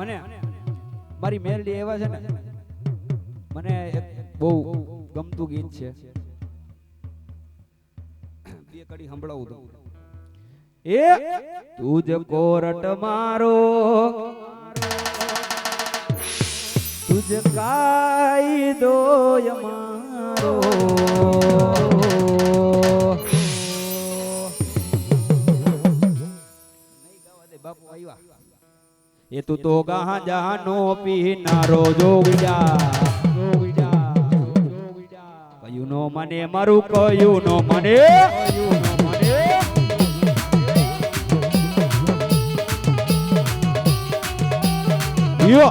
મને મારી મેલડી એવા છે ને, મને એક બહુ ગમતું ગીત છે, બે કડી સંભળાવું તો. એ તુજ કોરટ મારો તુજ કાયદો મારો, બાપુ આવ્યા. એ તું તો ગાંજાનો પીનારો જોગજા, કયું નો મને મારું કયું નો મને, યો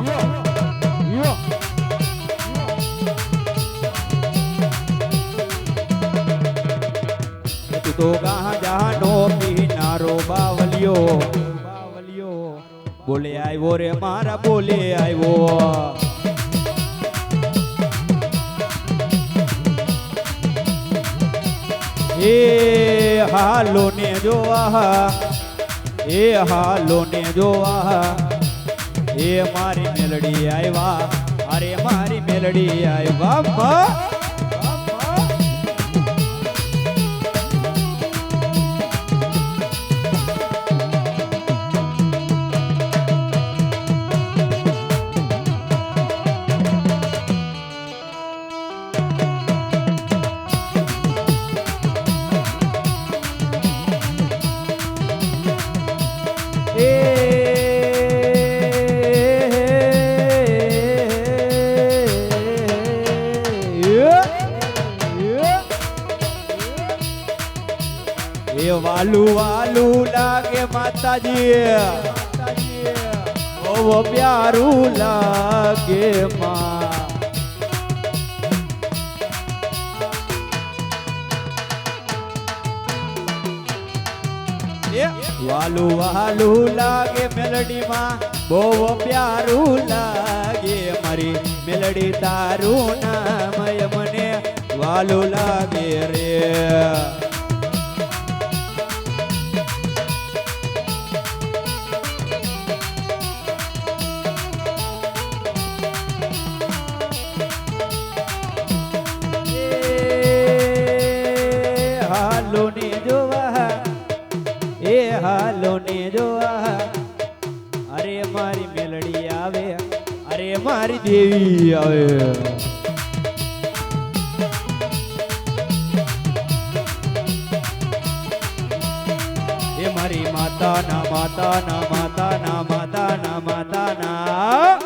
તું તો ગાંજાનો પીનારો બાવલિયો, બોલે આવ્યો રે મારા બોલે આવ્યો. એ હાલો ને જોવા, એ હાલો ને જોવા, એ મારી મેલડી આવ્યા, અરે મારી મેલડી આવ્યા. એ વાલું વાલું લાગે માતાજી, બહુ પ્યારું લાગે માં. વાલું વાલું લાગે મેલડી માં, બહુ પ્યારું લાગે મારી મેલડી, તારું નામ મને વાલું લાગે રે. હાલો ને જોવા, એ હાલો ને જોવા, અરે મારી મેલડી આવે, અરે મારી દેવી આવે. એ મારી માતાના માતાના માતાના